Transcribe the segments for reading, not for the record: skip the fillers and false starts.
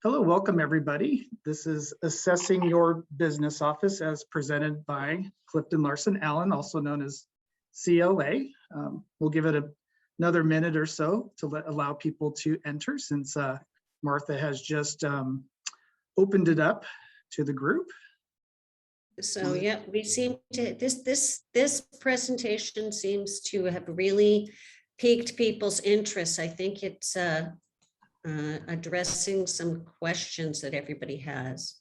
Hello, welcome everybody. This is Assessing Your Business Office as presented by Clifton Larson Allen, also known as CLA. We'll give it another minute or so to allow people to enter since Martha has just opened it up to the group. So yeah, we seem to, this presentation seems to have really piqued people's interest. I think it's addressing some questions that everybody has.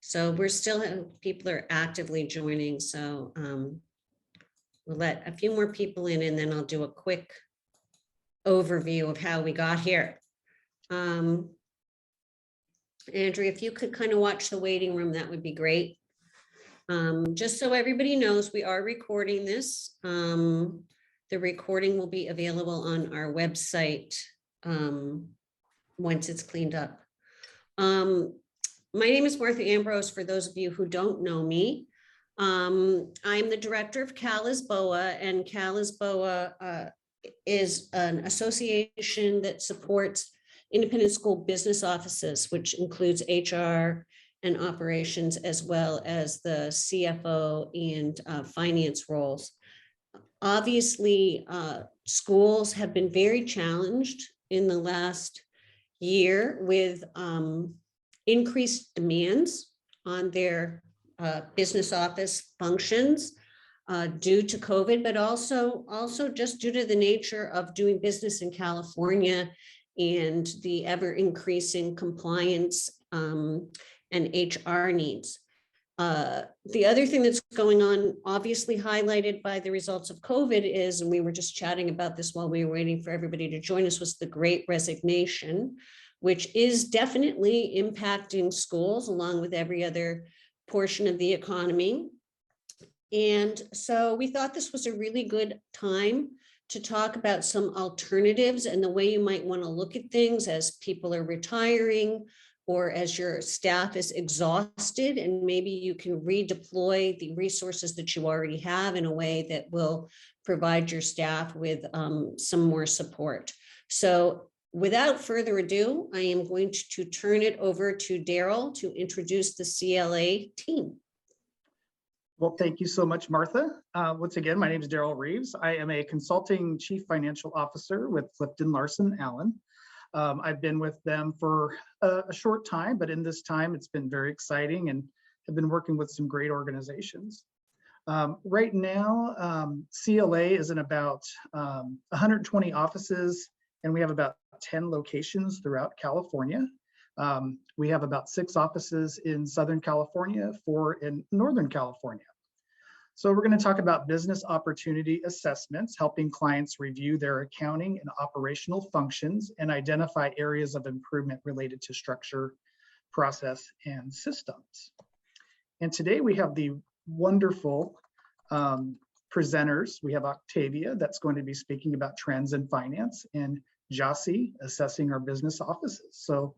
So we're still, people are actively joining. So we'll let a few more people in and then I'll do a quick overview of how we got here. Andrea, if you could kind of watch the waiting room, that would be great. Just so everybody knows, we are recording this. The recording will be available on our website once it's cleaned up. My name is Martha Ambrose, for those of you who don't know me. I'm the director of Cal-ISBOA, and Cal-ISBOA is an association that supports independent school business offices, which includes HR and operations, as well as the CFO and finance roles. Obviously, schools have been very challenged in the last year with increased demands on their business office functions due to COVID, but also just due to the nature of doing business in California and the ever increasing compliance and HR needs. The other thing that's going on, obviously highlighted by the results of COVID, is, and we were just chatting about this while we were waiting for everybody to join us, was the Great Resignation, which is definitely impacting schools along with every other portion of the economy. And so we thought this was a really good time to talk about some alternatives and the way you might want to look at things as people are retiring, or as your staff is exhausted, and maybe you can redeploy the resources that you already have in a way that will provide your staff with some more support. So without further ado, I am going to turn it over to Daryl to introduce the CLA team. Well, thank you so much, Martha. Once again, my name is Daryl Reeves. I am a consulting chief financial officer with Clifton Larson Allen. I've been with them for a short time, but in this time, it's been very exciting and have been working with some great organizations. Right now, CLA is in about 120 offices, and we have about 10 locations throughout California. We have about 6 offices in Southern California, 4 in Northern California. So we're going to talk about business opportunity assessments, helping clients review their accounting and operational functions and identify areas of improvement related to structure, process, and systems. And today we have the wonderful presenters. We have Octavia, that's going to be speaking about trends in finance, and Jossie, assessing our business offices. So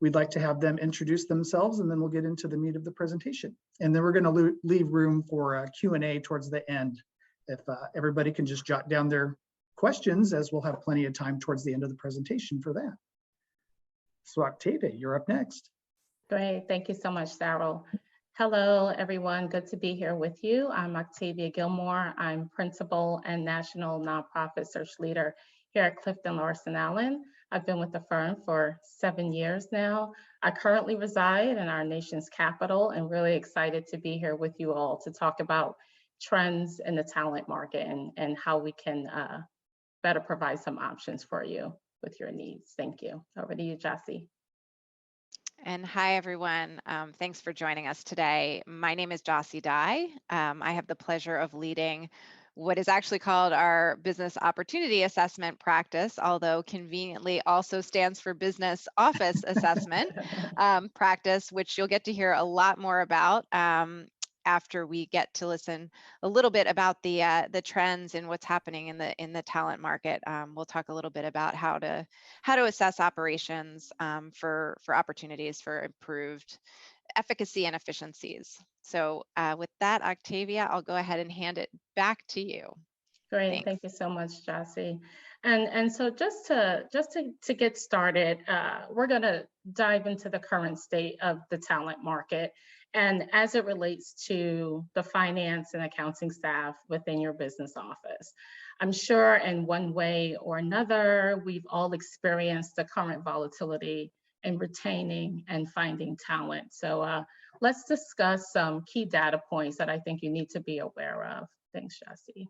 we'd like to have them introduce themselves, and then we'll get into the meat of the presentation. And then we're going to leave room for a Q&A towards the end. If everybody can just jot down their questions, as we'll have plenty of time towards the end of the presentation for that. So Octavia, you're up next. Great, thank you so much, Daryl. Hello, everyone, good to be here with you. I'm Octavia Gilmore. I'm Principal and National Nonprofit Search Leader here at Clifton Larson Allen. I've been with the firm for 7 years now. I currently reside in our nation's capital and really excited to be here with you all to talk about trends in the talent market and how we can better provide some options for you with your needs. Thank you. Over to you, Jossie. And hi, everyone. Thanks for joining us today. My name is Jossie Dye. I have the pleasure of leading what is actually called our Business Opportunity Assessment practice, although conveniently also stands for Business Office Assessment practice, which you'll get to hear a lot more about after we get to listen a little bit about the trends and what's happening in the talent market. We'll talk a little bit about how to assess operations for opportunities for improved efficacy and efficiencies. So with that, Octavia, I'll go ahead and hand it back to you. Great, Thanks. Thank you so much, Jossie. And so just to get started, we're going to dive into the current state of the talent market and as it relates to the finance and accounting staff within your business office. I'm sure in one way or another, we've all experienced the current volatility in retaining and finding talent. So let's discuss some key data points that I think you need to be aware of. Thanks, Jessie.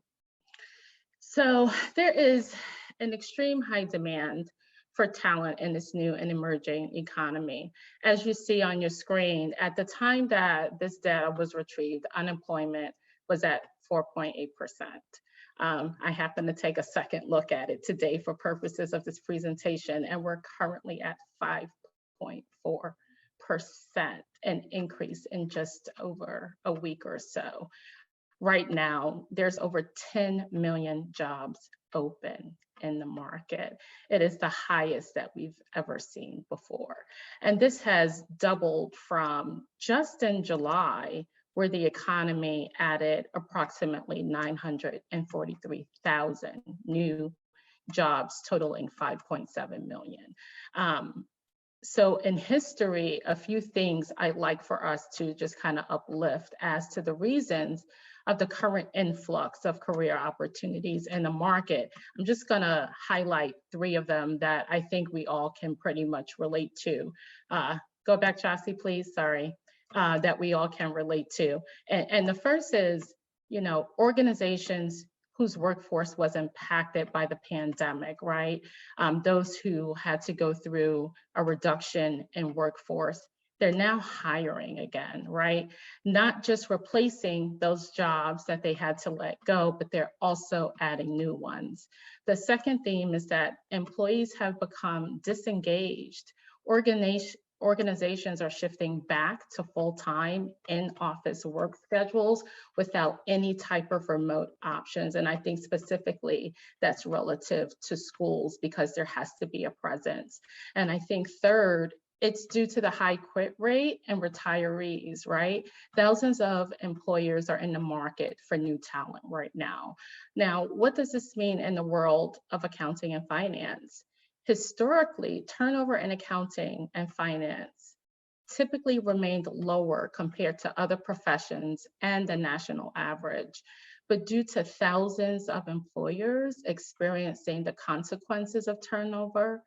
So there is an extreme high demand for talent in this new and emerging economy. As you see on your screen, at the time that this data was retrieved, unemployment was at 4.8%. I happen to take a second look at it today for purposes of this presentation, and we're currently at 5.4%, an increase in just over a week or so. Right now, there's over 10 million jobs open in the market. It is the highest that we've ever seen before. And this has doubled from just in July, where the economy added approximately 943,000 new jobs, totaling 5.7 million. So in history, a few things I'd like for us to just kind of uplift as to the reasons of the current influx of career opportunities in the market. I'm just gonna highlight 3 of them that I think we all can pretty much relate to. Go back, Chassie, please, sorry. That we all can relate to. And the first is, you know, organizations whose workforce was impacted by the pandemic, right? Those who had to go through a reduction in workforce, they're now hiring again, right? Not just replacing those jobs that they had to let go, but they're also adding new ones. The second theme is that employees have become disengaged. Organizations are shifting back to full-time in-office work schedules without any type of remote options. And I think specifically that's relative to schools because there has to be a presence. And I think third, it's due to the high quit rate and retirees, right? Thousands of employers are in the market for new talent right now. Now, what does this mean in the world of accounting and finance? Historically, turnover in accounting and finance typically remained lower compared to other professions and the national average. But due to thousands of employers experiencing the consequences of turnover,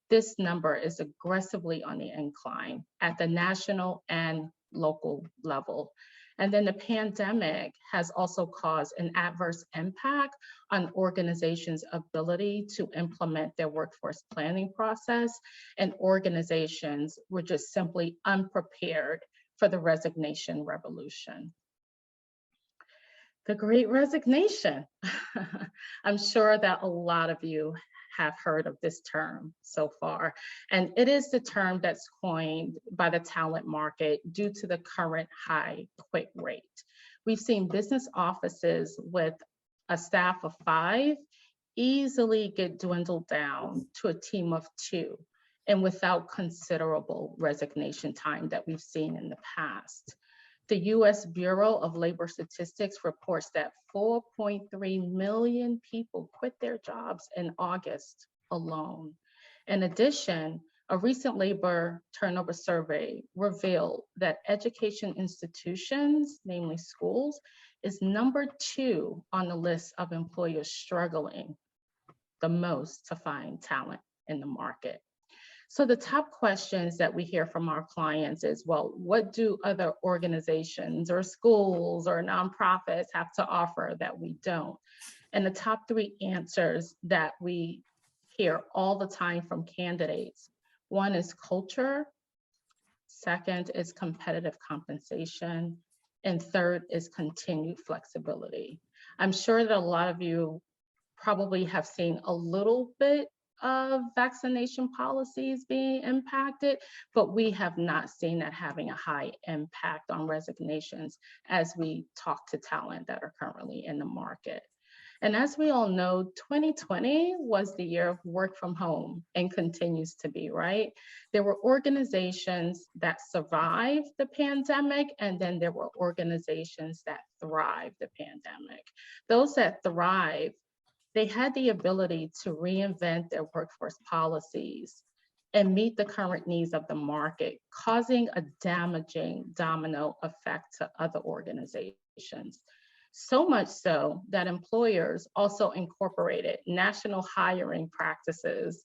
this number is aggressively on the incline at the national and local level. And then the pandemic has also caused an adverse impact on organizations' ability to implement their workforce planning process, and organizations were just simply unprepared for the resignation revolution. The Great Resignation. I'm sure that a lot of you have heard of this term so far. And it is the term that's coined by the talent market due to the current high quit rate. We've seen business offices with a staff of 5 easily get dwindled down to a team of 2, and without considerable resignation time that we've seen in the past. The US Bureau of Labor Statistics reports that 4.3 million people quit their jobs in August alone. In addition, a recent labor turnover survey revealed that education institutions, namely schools, is number 2 on the list of employers struggling the most to find talent in the market. So the top questions that we hear from our clients is, well, what do other organizations or schools or nonprofits have to offer that we don't? And the top 3 answers that we hear all the time from candidates, one is culture, second is competitive compensation, and third is continued flexibility. I'm sure that a lot of you probably have seen a little bit of vaccination policies being impacted, but we have not seen that having a high impact on resignations as we talk to talent that are currently in the market. And as we all know, 2020 was the year of work from home and continues to be, right? There were organizations that survived the pandemic, and then there were organizations that thrived the pandemic. Those that thrived they had the ability to reinvent their workforce policies and meet the current needs of the market, causing a damaging domino effect to other organizations. So much so that employers also incorporated national hiring practices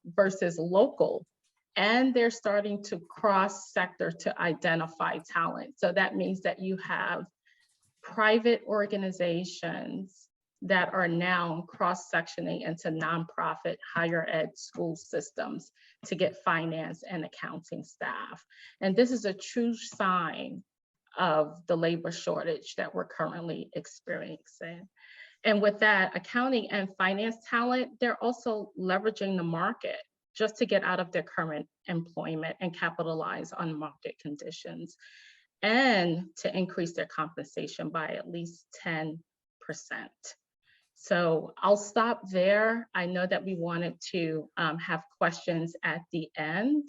versus local. And they're starting to cross sector to identify talent. So that means that you have private organizations that are now cross-sectioning into nonprofit higher ed school systems to get finance and accounting staff. And this is a true sign of the labor shortage that we're currently experiencing. And with that, accounting and finance talent, they're also leveraging the market just to get out of their current employment and capitalize on market conditions, and to increase their compensation by at least 10%. So I'll stop there. I know that we wanted to have questions at the end,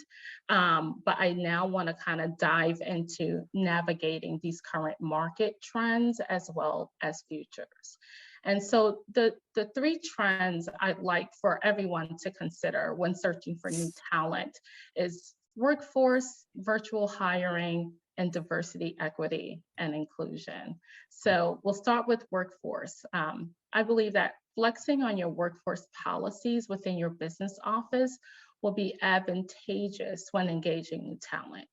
but I now want to kind of dive into navigating these current market trends as well as futures. And so the three trends I'd like for everyone to consider when searching for new talent is workforce, virtual hiring, and diversity, equity, and inclusion. So we'll start with workforce. I believe that flexing on your workforce policies within your business office will be advantageous when engaging new talent.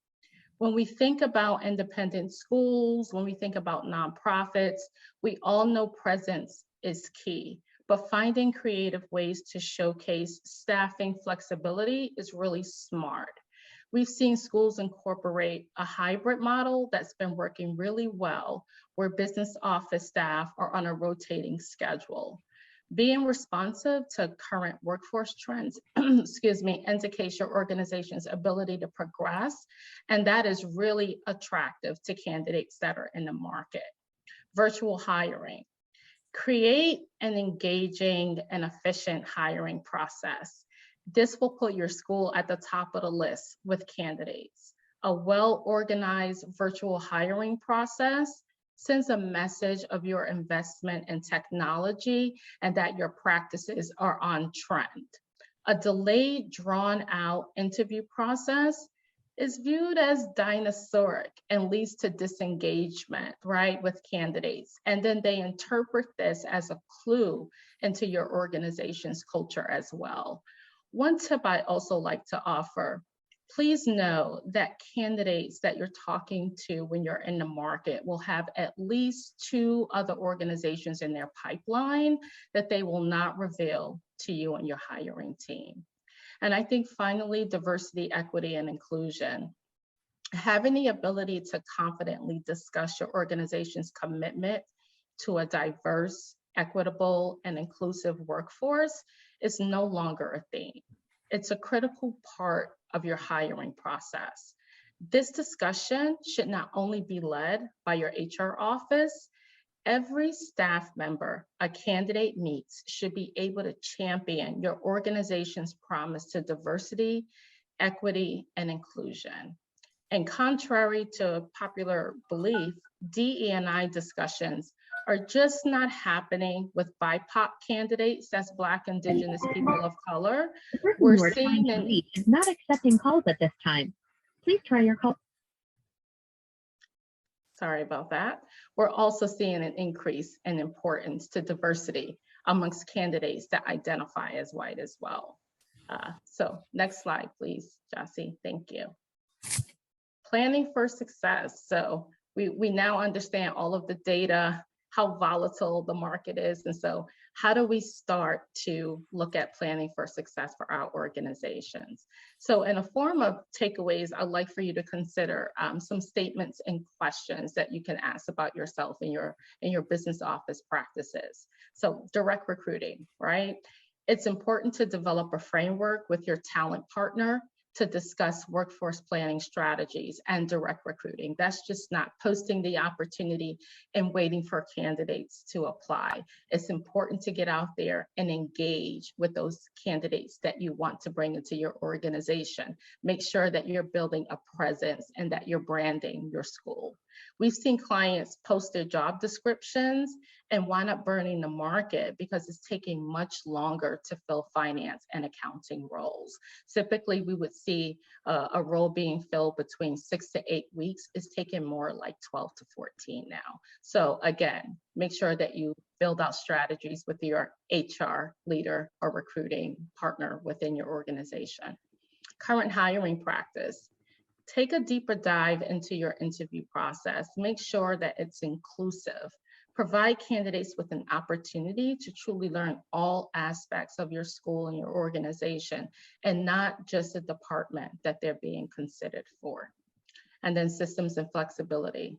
When we think about independent schools, when we think about nonprofits, we all know presence is key, but finding creative ways to showcase staffing flexibility is really smart. We've seen schools incorporate a hybrid model that's been working really well, where business office staff are on a rotating schedule. Being responsive to current workforce trends, excuse me, indicates your organization's ability to progress, and that is really attractive to candidates that are in the market. Virtual hiring. Create an engaging and efficient hiring process. This will put your school at the top of the list with candidates. A well-organized virtual hiring process sends a message of your investment in technology and that your practices are on trend. A delayed, drawn-out interview process is viewed as dinosauric and leads to disengagement, right, with candidates. And then they interpret this as a clue into your organization's culture as well. One tip I also like to offer, please know that candidates that you're talking to when you're in the market will have at least 2 other organizations in their pipeline that they will not reveal to you and your hiring team. And I think finally, diversity, equity, and inclusion. Having the ability to confidently discuss your organization's commitment to a diverse, equitable, and inclusive workforce is no longer a theme. It's a critical part of your hiring process. This discussion should not only be led by your HR office, every staff member a candidate meets should be able to champion your organization's promise to diversity, equity, and inclusion. And contrary to popular belief, DE&I discussions are just not happening with BIPOC candidates, that's Black, Indigenous, people of color. We're seeing an is not accepting calls at this time. Please try your call. Sorry about that. We're also seeing an increase in importance to diversity amongst candidates that identify as white as well. So next slide, please, Jossie, thank you. Planning for success. So we now understand all of the data, how volatile the market is. And so how do we start to look at planning for success for our organizations? So in a form of takeaways, I'd like for you to consider some statements and questions that you can ask about yourself in your business office practices. So direct recruiting, right? It's important to develop a framework with your talent partner to discuss workforce planning strategies and direct recruiting. That's just not posting the opportunity and waiting for candidates to apply. It's important to get out there and engage with those candidates that you want to bring into your organization. Make sure that you're building a presence and that you're branding your school. We've seen clients post their job descriptions and wind up burning the market because it's taking much longer to fill finance and accounting roles. Typically, we would see a role being filled between 6 to 8 weeks. It's taking more like 12 to 14 now. So again, make sure that you build out strategies with your HR leader or recruiting partner within your organization. Current hiring practice. Take a deeper dive into your interview process. Make sure that it's inclusive. Provide candidates with an opportunity to truly learn all aspects of your school and your organization, and not just the department that they're being considered for. And then systems and flexibility.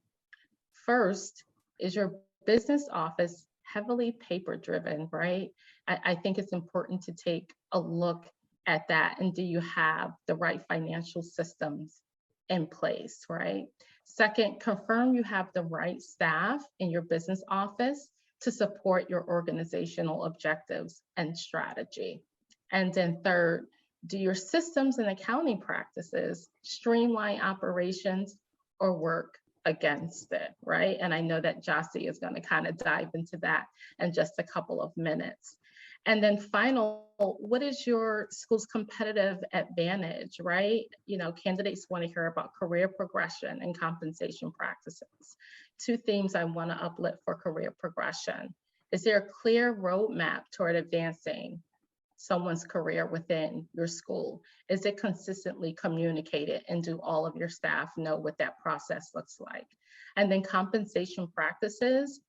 First, is your business office heavily paper driven, right? I think it's important to take a look at that. And do you have the right financial systems in place, right? Second, confirm you have the right staff in your business office to support your organizational objectives and strategy. And then third, do your systems and accounting practices streamline operations or work against it, right? And I know that Josie is going to kind of dive into that in just a couple of minutes. And then final, what is your school's competitive advantage, right? You know, candidates want to hear about career progression and compensation practices. Two themes I want to uplift for career progression. Is there a clear roadmap toward advancing someone's career within your school? Is it consistently communicated, and do all of your staff know what that process looks like? And then compensation practices,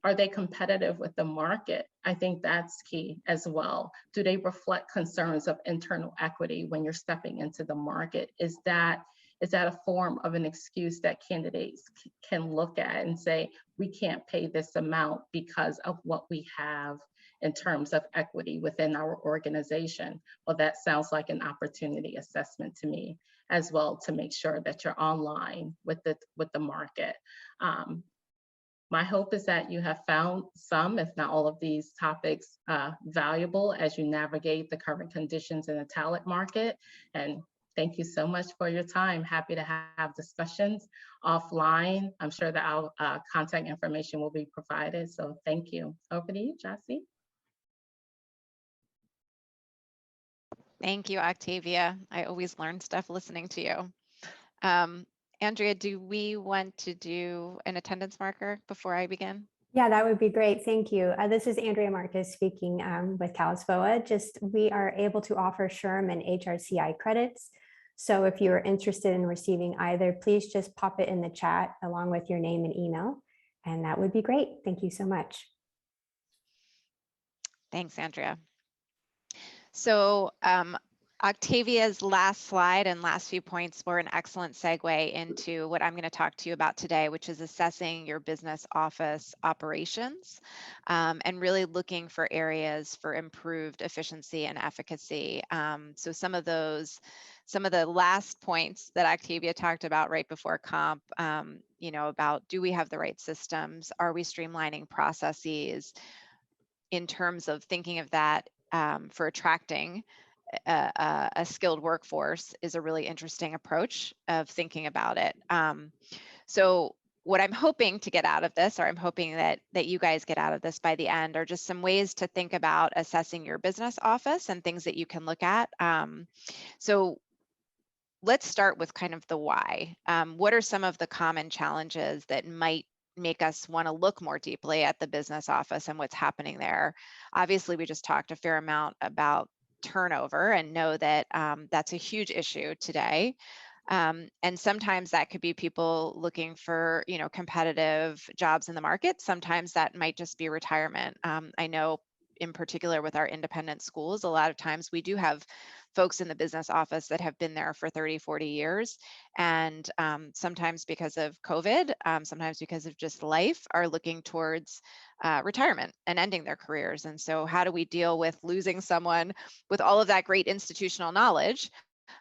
are they competitive with the market? I think that's key as well. Do they reflect concerns of internal equity when you're stepping into the market? Is that a form of an excuse that candidates can look at and say, we can't pay this amount because of what we have in terms of equity within our organization? Well, that sounds like an opportunity assessment to me as well, to make sure that you're online with the market. My hope is that you have found some, if not all of these topics valuable as you navigate the current conditions in the talent market. And thank you so much for your time. Happy to have discussions offline. I'm sure that our contact information will be provided. So thank you. Over to you, Josie. Thank you, Octavia. I always learn stuff listening to you. Andrea, do we want to do an attendance marker before I begin? Yeah, that would be great. Thank you. This is Andrea Marcus speaking with Cal-ISBOA. We are able to offer SHRM and HRCI credits. So if you're interested in receiving either, please just pop it in the chat along with your name and email, and that would be great. Thank you so much. Thanks, Andrea. So Octavia's last slide and last few points were an excellent segue into what I'm going to talk to you about today, which is assessing your business office operations and really looking for areas for improved efficiency and efficacy. So some of the last points that Octavia talked about right before comp, you know, about do we have the right systems? Are we streamlining processes in terms of thinking of that for attracting a skilled workforce is a really interesting approach of thinking about it. So what I'm hoping to get out of this, or I'm hoping that you guys get out of this by the end, are just some ways to think about assessing your business office and things that you can look at. So let's start with kind of the why. What are some of the common challenges that might make us want to look more deeply at the business office and what's happening there? Obviously, we just talked a fair amount about turnover and know that that's a huge issue today. And sometimes that could be people looking for, you know, competitive jobs in the market. Sometimes that might just be retirement. I know in particular with our independent schools, a lot of times we do have folks in the business office that have been there for 30, 40 years. And sometimes because of COVID, sometimes because of just life, are looking towards retirement and ending their careers. And so how do we deal with losing someone with all of that great institutional knowledge?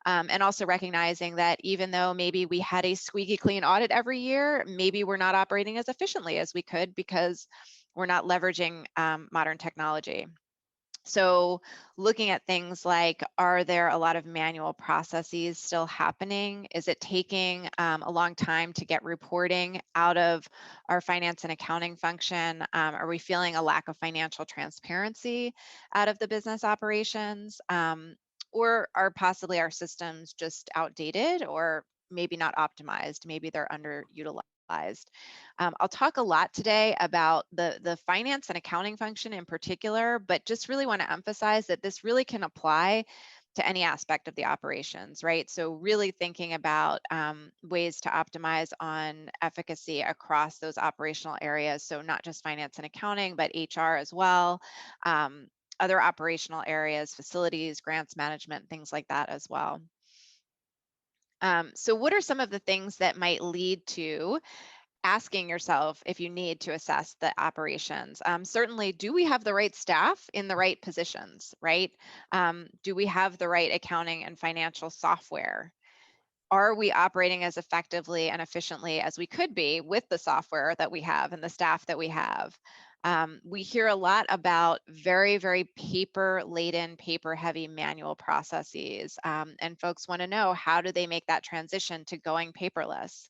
And also recognizing that even though maybe we had a squeaky clean audit every year, maybe we're not operating as efficiently as we could because we're not leveraging modern technology. So looking at things like, are there a lot of manual processes still happening? Is it taking a long time to get reporting out of our finance and accounting function? Are we feeling a lack of financial transparency out of the business operations? Or are possibly our systems just outdated or maybe not optimized? Maybe they're underutilized. I'll talk a lot today about the finance and accounting function in particular, but just really want to emphasize that this really can apply to any aspect of the operations, right? So really thinking about ways to optimize on efficacy across those operational areas. So not just finance and accounting, but HR as well. Other operational areas, facilities, grants management, things like that as well. So what are some of the things that might lead to asking yourself if you need to assess the operations? Certainly, do we have the right staff in the right positions, right? Do we have the right accounting and financial software? Are we operating as effectively and efficiently as we could be with the software that we have and the staff that we have? We hear a lot about very, very paper-laden, paper-heavy manual processes, and folks want to know, how do they make that transition to going paperless?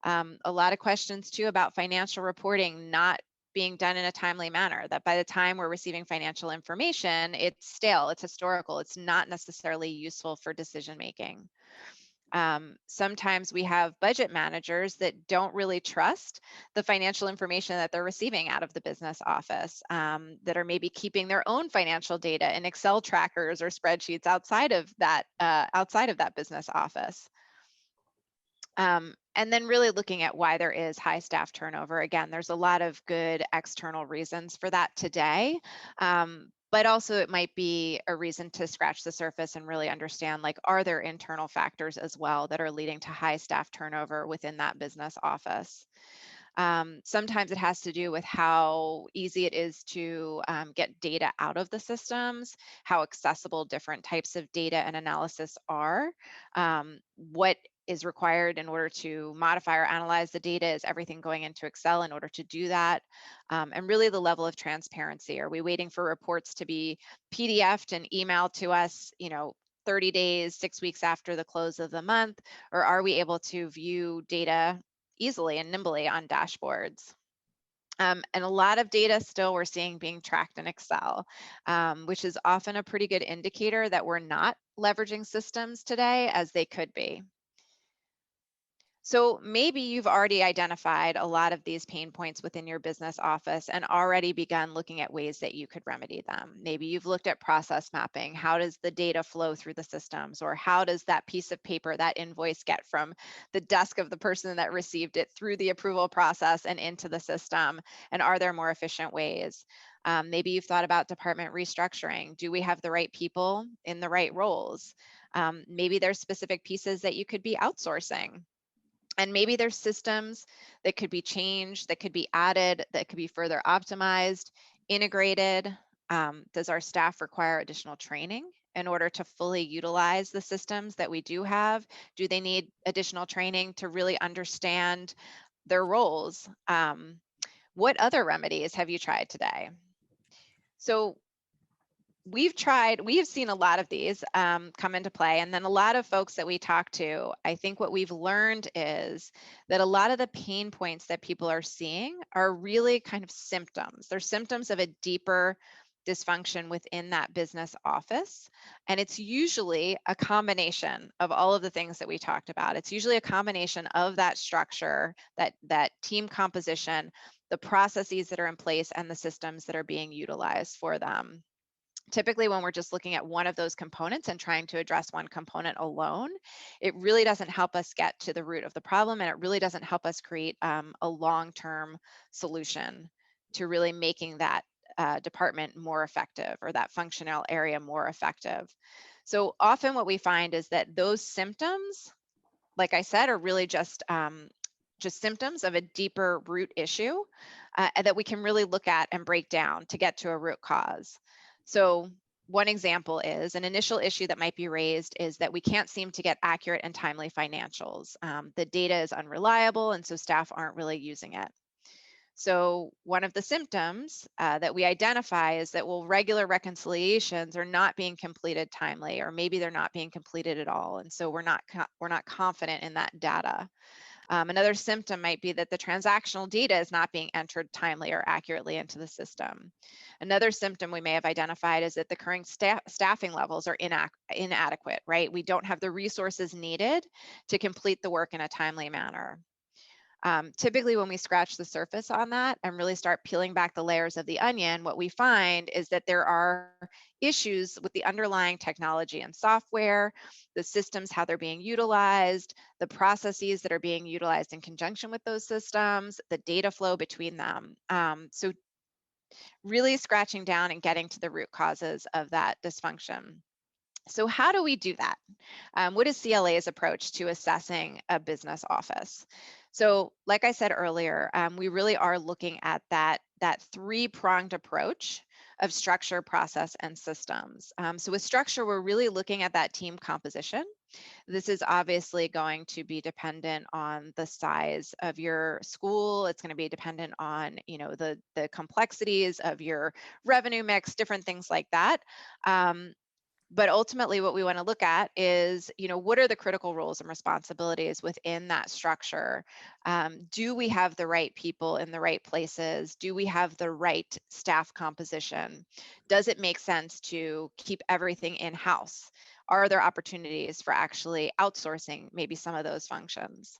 A lot of questions too about financial reporting not being done in a timely manner, that by the time we're receiving financial information, it's stale, it's historical, it's not necessarily useful for decision making. Sometimes we have budget managers that don't really trust the financial information that they're receiving out of the business office, that are maybe keeping their own financial data in Excel trackers or spreadsheets outside of that business office. And then really looking at why there is high staff turnover. Again, there's a lot of good external reasons for that today. But also it might be a reason to scratch the surface and really understand, like, are there internal factors as well that are leading to high staff turnover within that business office? Sometimes it has to do with how easy it is to get data out of the systems, how accessible different types of data and analysis are, what is required in order to modify or analyze the data. Is everything going into Excel in order to do that? And really the level of transparency. Are we waiting for reports to be PDF'd and emailed to us, 30 days, 6 weeks after the close of the month? Or are we able to view data easily and nimbly on dashboards? And a lot of data still we're seeing being tracked in Excel, which is often a pretty good indicator that we're not leveraging systems today as they could be. So maybe you've already identified a lot of these pain points within your business office and already begun looking at ways that you could remedy them. Maybe you've looked at process mapping. How does the data flow through the systems? Or how does that piece of paper, that invoice, get from the desk of the person that received it through the approval process and into the system? And are there more efficient ways? Maybe you've thought about department restructuring. Do we have the right people in the right roles? Maybe there's specific pieces that you could be outsourcing. And maybe there's systems that could be changed, that could be added, that could be further optimized, integrated. Does our staff require additional training in order to fully utilize the systems that we do have? Do they need additional training to really understand their roles? What other remedies have you tried today? So we have seen a lot of these come into play. And then a lot of folks that we talk to, I think what we've learned is that a lot of the pain points that people are seeing are really kind of symptoms. They're symptoms of a deeper dysfunction within that business office. And it's usually a combination of all of the things that we talked about. It's usually a combination of that structure, that team composition, the processes that are in place, and the systems that are being utilized for them. Typically, when we're just looking at one of those components and trying to address one component alone, it really doesn't help us get to the root of the problem, and it really doesn't help us create a long-term solution to really making that department more effective, or that functional area more effective. So often what we find is that those symptoms, like I said, are really just symptoms of a deeper root issue that we can really look at and break down to get to a root cause. So one example is an initial issue that might be raised is that we can't seem to get accurate and timely financials. The data is unreliable, and so staff aren't really using it. So one of the symptoms that we identify is that, well, regular reconciliations are not being completed timely, or maybe they're not being completed at all. And so we're not confident in that data. Another symptom might be that the transactional data is not being entered timely or accurately into the system. Another symptom we may have identified is that the current staffing levels are inadequate, right? We don't have the resources needed to complete the work in a timely manner. Typically, when we scratch the surface on that and really start peeling back the layers of the onion, what we find is that there are issues with the underlying technology and software, the systems, how they're being utilized, the processes that are being utilized in conjunction with those systems, the data flow between them. So really scratching down and getting to the root causes of that dysfunction. So how do we do that? What is CLA's approach to assessing a business office? So like I said earlier, we really are looking at that three-pronged approach of structure, process, and systems. So with structure, we're really looking at that team composition. This is obviously going to be dependent on the size of your school. It's going to be dependent on, the complexities of your revenue mix, different things like that. But ultimately, what we want to look at is, what are the critical roles and responsibilities within that structure? Do we have the right people in the right places? Do we have the right staff composition? Does it make sense to keep everything in-house? Are there opportunities for actually outsourcing maybe some of those functions?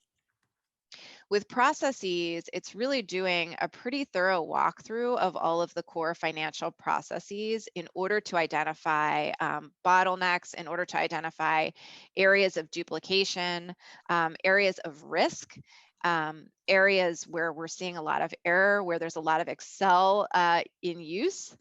With processes, it's really doing a pretty thorough walkthrough of all of the core financial processes in order to identify bottlenecks, in order to identify areas of duplication, areas of risk, areas where we're seeing a lot of error, where there's a lot of Excel in use.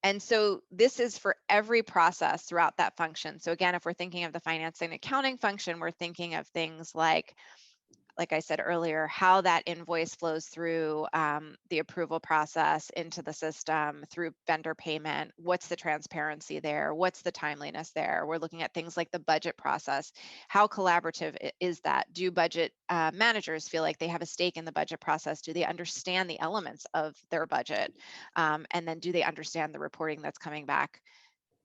And so this is for every process throughout that function. So again, if we're thinking of the finance and accounting function, we're thinking of things like I said earlier, how that invoice flows through the approval process into the system, through vendor payment. What's the transparency there? What's the timeliness there? We're looking at things like the budget process. How collaborative is that? Do budget managers feel like they have a stake in the budget process? Do they understand the elements of their budget? And then do they understand the reporting that's coming back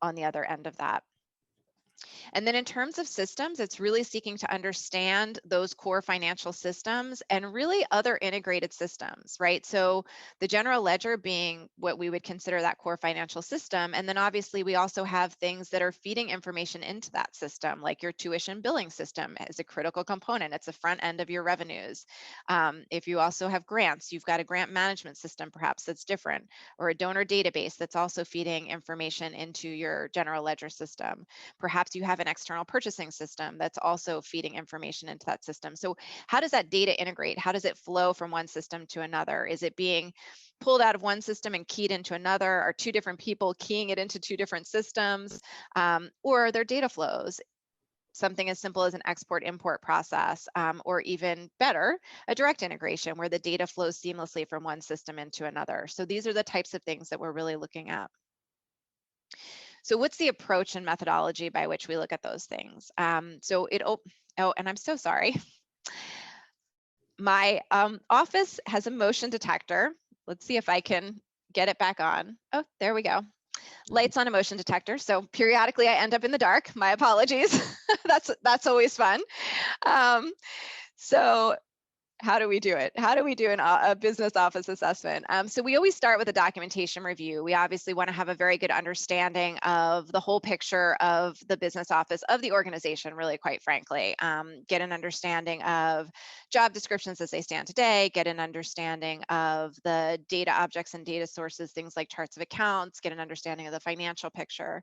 on the other end of that? And then in terms of systems, it's really seeking to understand those core financial systems and really other integrated systems, right? So the general ledger being what we would consider that core financial system. And then obviously we also have things that are feeding information into that system, like your tuition billing system is a critical component. It's the front end of your revenues. If you also have grants, you've got a grant management system perhaps that's different, or a donor database that's also feeding information into your general ledger system. Perhaps you have an external purchasing system that's also feeding information into that system. So how does that data integrate? How does it flow from one system to another? Is it being pulled out of one system and keyed into another? Are two different people keying it into two different systems? Or are there data flows? Something as simple as an export-import process, or even better, a direct integration where the data flows seamlessly from one system into another. So these are the types of things that we're really looking at. So what's the approach and methodology by which we look at those things? And I'm so sorry. My office has a motion detector. Let's see if I can get it back on. Oh, there we go. Lights on a motion detector. So periodically I end up in the dark. My apologies. That's always fun. So how do we do it? How do we do a business office assessment? So we always start with a documentation review. We obviously want to have a very good understanding of the whole picture of the business office, of the organization, really, quite frankly. Get an understanding of job descriptions as they stand today, get an understanding of the data objects and data sources, things like charts of accounts, get an understanding of the financial picture.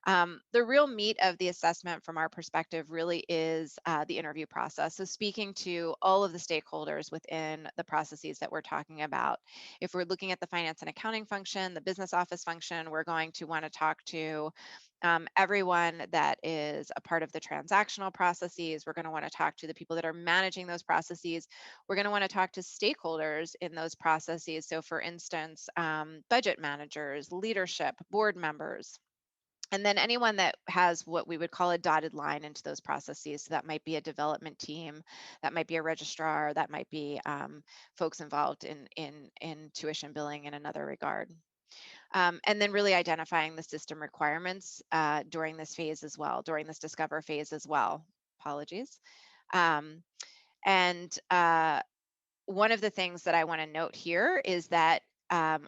The real meat of the assessment from our perspective really is the interview process. So speaking to all of the stakeholders within the processes that we're talking about. If we're looking at the finance and accounting function, the business office function, we're going to want to talk to everyone that is a part of the transactional processes. We're going to want to talk to the people that are managing those processes. We're going to want to talk to stakeholders in those processes. So for instance, budget managers, leadership, board members. And then anyone that has what we would call a dotted line into those processes. So that might be a development team, that might be a registrar, that might be folks involved in tuition billing in another regard. And then really identifying the system requirements during this phase as well, during this discover phase as well. Apologies. Um, and one of the things that I want to note here is that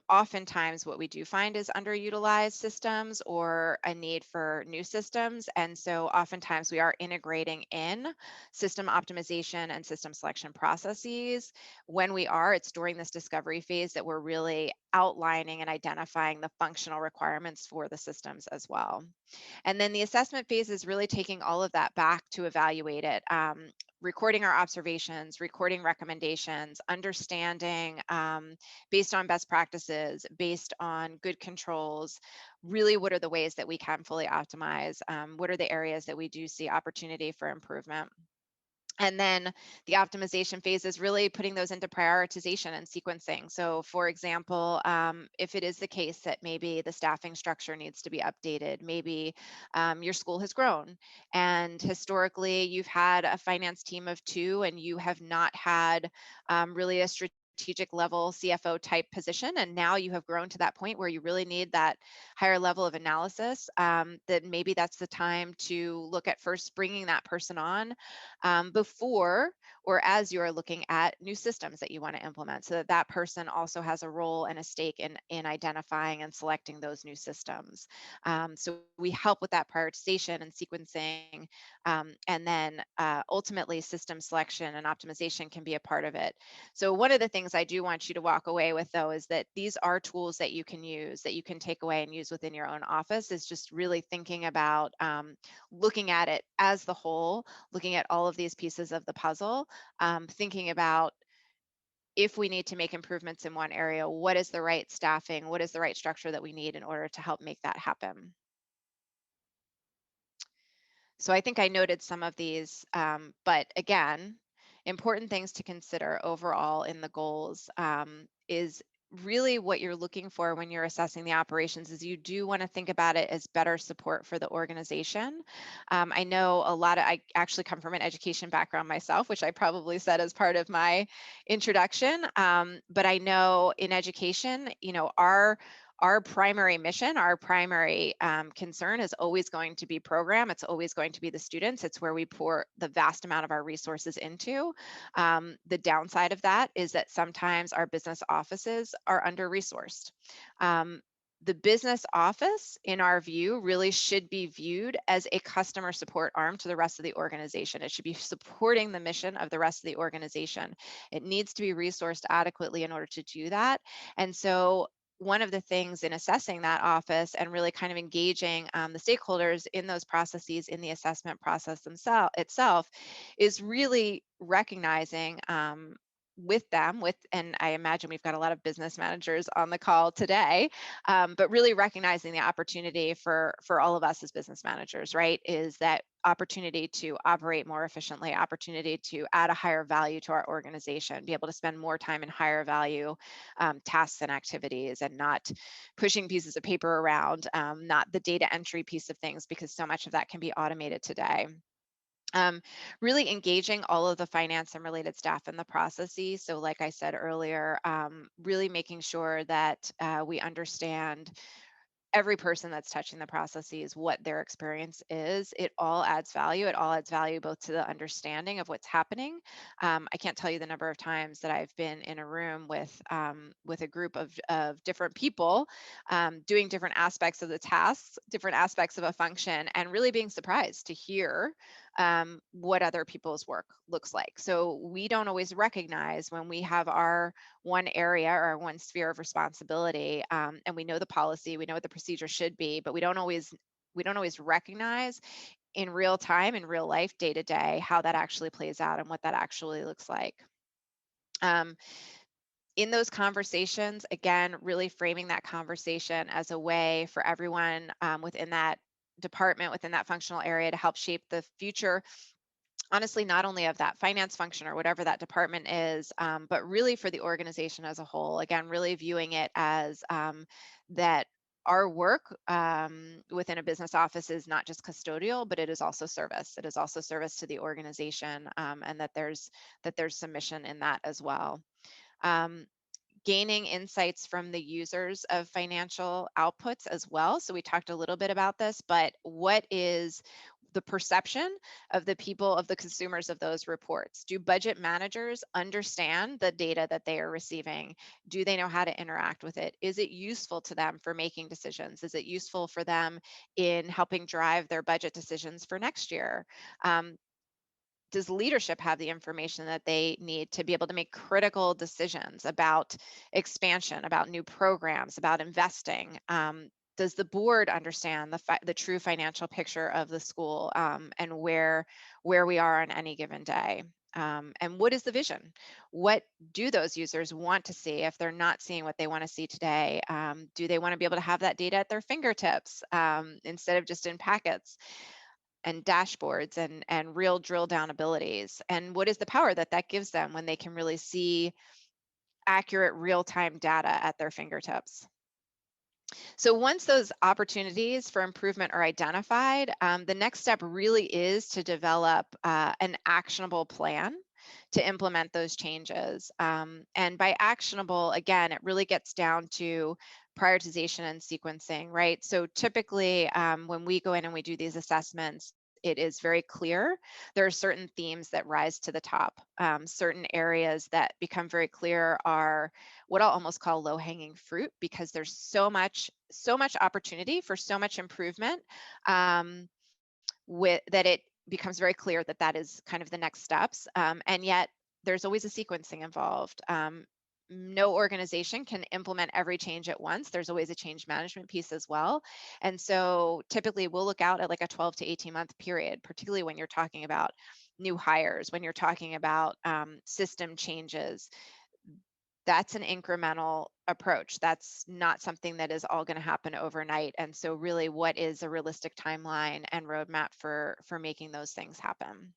oftentimes what we do find is underutilized systems or a need for new systems. And so oftentimes we are integrating in system optimization and system selection processes. When we are, it's during this discovery phase that we're really outlining and identifying the functional requirements for the systems as well. And then the assessment phase is really taking all of that back to evaluate it, recording our observations, recording recommendations, understanding based on best practices, based on good controls, really what are the ways that we can fully optimize, what are the areas that we do see opportunity for improvement. And then the optimization phase is really putting those into prioritization and sequencing. So for example, if it is the case that maybe the staffing structure needs to be updated, maybe your school has grown and historically you've had a finance team of 2 and you have not had really a strategic level CFO type position, and now you have grown to that point where you really need that higher level of analysis, then maybe that's the time to look at first bringing that person on before or as you are looking at new systems that you want to implement, so that that person also has a role and a stake in identifying and selecting those new systems. So we help with that prioritization and sequencing, and then ultimately system selection and optimization can be a part of it. So one of the things I do want you to walk away with though is that these are tools that you can use, that you can take away and use within your own office, is just really thinking about looking at it as the whole, looking at all of these pieces of the puzzle, thinking about if we need to make improvements in one area, what is the right staffing, what is the right structure that we need in order to help make that happen. So I think I noted some of these, but again, important things to consider overall in the goals is really what you're looking for when you're assessing the operations is you do want to think about it as better support for the organization. I know I actually come from an education background myself, which I probably said as part of my introduction, but I know in education, our primary mission, our primary concern is always going to be program. It's always going to be the students. It's where we pour the vast amount of our resources into. The downside of that is that sometimes our business offices are under-resourced. The business office, in our view, really should be viewed as a customer support arm to the rest of the organization. It should be supporting the mission of the rest of the organization. It needs to be resourced adequately in order to do that. And so one of the things in assessing that office and really kind of engaging the stakeholders in those processes in the assessment process itself is really recognizing with them, and I imagine we've got a lot of business managers on the call today, but really recognizing the opportunity for all of us as business managers, right, is that opportunity to operate more efficiently, opportunity to add a higher value to our organization, be able to spend more time in higher value tasks and activities and not pushing pieces of paper around, not the data entry piece of things, because so much of that can be automated today. Really engaging all of the finance and related staff in the processes. So like I said earlier, really making sure that we understand every person that's touching the processes, what their experience is. It all adds value. It all adds value both to the understanding of what's happening. I can't tell you the number of times that I've been in a room with a group of different people doing different aspects of the tasks, different aspects of a function, and really being surprised to hear what other people's work looks like. So we don't always recognize when we have our one area or one sphere of responsibility, and we know the policy, we know what the procedure should be, but we don't always recognize in real time, in real life, day to day, how that actually plays out and what that actually looks like. In those conversations, again, really framing that conversation as a way for everyone within that department, within that functional area, to help shape the future, honestly, not only of that finance function or whatever that department is, but really for the organization as a whole. Again, really viewing it as that our work within a business office is not just custodial, but it is also service. It is also service to the organization, and that there's some mission in that as well. Gaining insights from the users of financial outputs as well. So we talked a little bit about this, but what is the perception of the people, of the consumers of those reports? Do budget managers understand the data that they are receiving? Do they know how to interact with it? Is it useful to them for making decisions? Is it useful for them in helping drive their budget decisions for next year? Does leadership have the information that they need to be able to make critical decisions about expansion, about new programs, about investing? Does the board understand the true financial picture of the school, and where we are on any given day? And what is the vision? What do those users want to see if they're not seeing what they want to see today? Do they want to be able to have that data at their fingertips, instead of just in packets and dashboards and real drill down abilities? And what is the power that that gives them when they can really see accurate real-time data at their fingertips? So once those opportunities for improvement are identified, the next step really is to develop an actionable plan to implement those changes. And by actionable, again, it really gets down to prioritization and sequencing, right? So typically, when we go in and we do these assessments, it is very clear. There are certain themes that rise to the top. Certain areas that become very clear are what I'll almost call low-hanging fruit, because there's so much opportunity for so much improvement, with that it becomes very clear that that is kind of the next steps. And yet there's always a sequencing involved. No organization can implement every change at once. There's always a change management piece as well. And so typically we'll look out at like a 12 to 18 month period, particularly when you're talking about new hires, when you're talking about system changes. That's an incremental approach. That's not something that is all going to happen overnight. And so really, what is a realistic timeline and roadmap for making those things happen?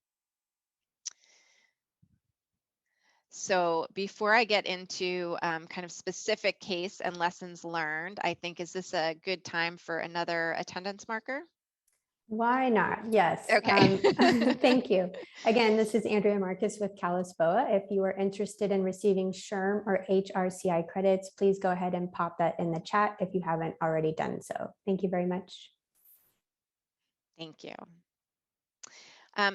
So before I get into kind of specific case and lessons learned, I think, is this a good time for another attendance marker? Why not? Yes. Okay. Thank you. Again, this is Andrea Marcus with Cal-ISBOA. If you are interested in receiving SHRM or HRCI credits, please go ahead and pop that in the chat if you haven't already done so. Thank you very much. Thank you.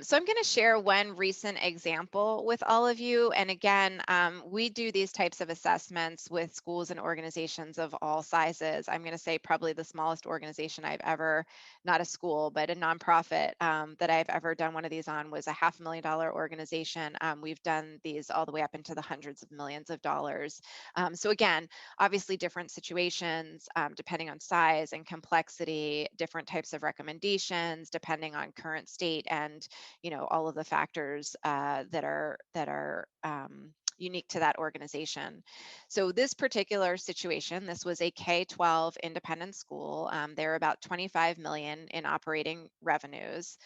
So I'm going to share one recent example with all of you. And again, we do these types of assessments with schools and organizations of all sizes. I'm going to say probably the smallest organization I've ever, not a school, but a nonprofit that I've ever done one of these on was a $500,000 organization. We've done these all the way up into the hundreds of millions of dollars. So again, obviously different situations, depending on size and complexity, different types of recommendations, depending on current state and all of the factors that are unique to that organization. So this particular situation, this was a K-12 independent school. They're about 25 million in operating revenues.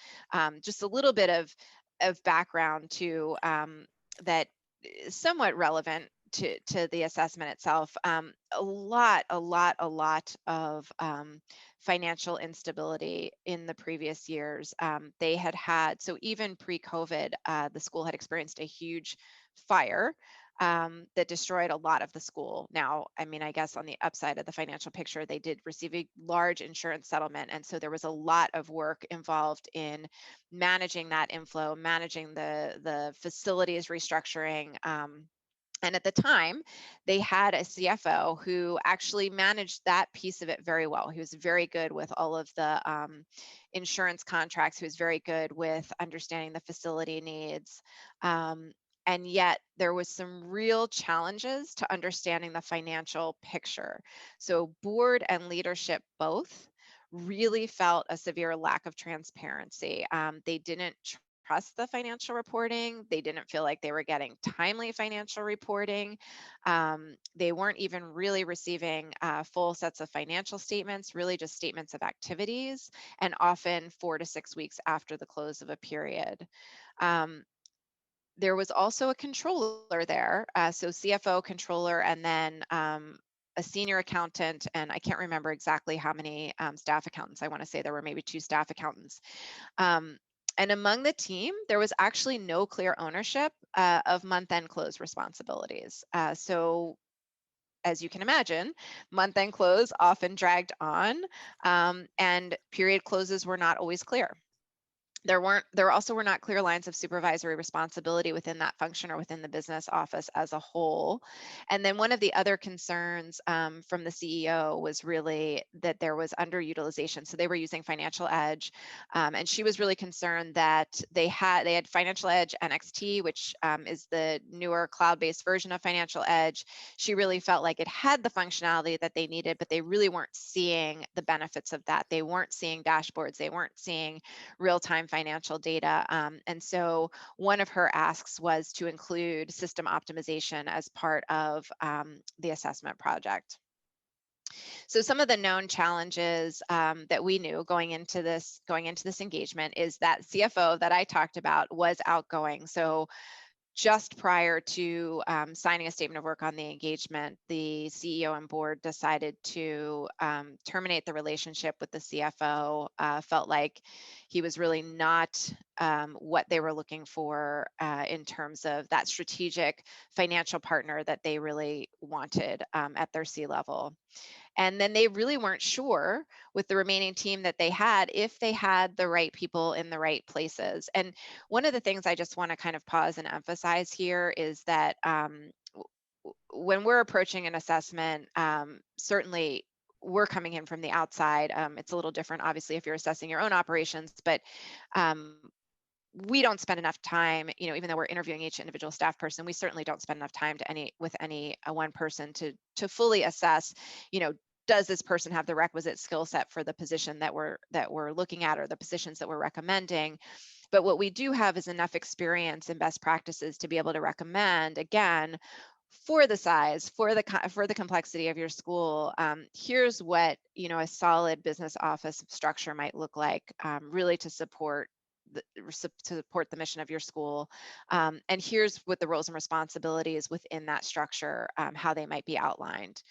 Just a little bit of background to that is somewhat relevant to the assessment itself. A lot of financial instability in the previous years. They had, so even pre-COVID, the school had experienced a huge fire that destroyed a lot of the school. Now, I mean, I guess on the upside of the financial picture, they did receive a large insurance settlement. And so there was a lot of work involved in managing that inflow, managing the facilities restructuring. And at the time, they had a CFO who actually managed that piece of it very well. He was very good with all of the insurance contracts. He was very good with understanding the facility needs. And yet there was some real challenges to understanding the financial picture. So board and leadership both really felt a severe lack of transparency. They didn't trust the financial reporting. They didn't feel like they were getting timely financial reporting. They weren't even really receiving full sets of financial statements, really just statements of activities, and often 4 to 6 weeks after the close of a period. There was also a controller there, so CFO, controller, and then a senior accountant, and I can't remember exactly how many staff accountants. I want to say there were maybe 2 staff accountants. And among the team, there was actually no clear ownership of month-end close responsibilities. So as you can imagine, month-end close often dragged on, and period closes were not always clear. There also were not clear lines of supervisory responsibility within that function or within the business office as a whole. And then one of the other concerns from the CEO was really that there was underutilization. So they were using Financial Edge, and she was really concerned that they had Financial Edge NXT, which is the newer cloud-based version of Financial Edge. She really felt like it had the functionality that they needed, but they really weren't seeing the benefits of that. They weren't seeing dashboards. They weren't seeing real-time financial data. And so one of her asks was to include system optimization as part of the assessment project. So some of the known challenges that we knew going into this engagement is that CFO that I talked about was outgoing. So just prior to signing a statement of work on the engagement, the CEO and board decided to terminate the relationship with the CFO. Felt like he was really not what they were looking for in terms of that strategic financial partner that they really wanted at their C-level. And then they really weren't sure with the remaining team that they had if they had the right people in the right places. And one of the things I just want to kind of pause and emphasize here is that when we're approaching an assessment, certainly we're coming in from the outside. It's a little different, obviously, if you're assessing your own operations, but we don't spend enough time, even though we're interviewing each individual staff person, we certainly don't spend enough time with any one person to fully assess, does this person have the requisite skill set for the position that we're looking at or the positions that we're recommending. But what we do have is enough experience and best practices to be able to recommend, again, for the size, for the complexity of your school, here's what a solid business office structure might look like, really to support the mission of your school. And here's what the roles and responsibilities within that structure, how they might be outlined.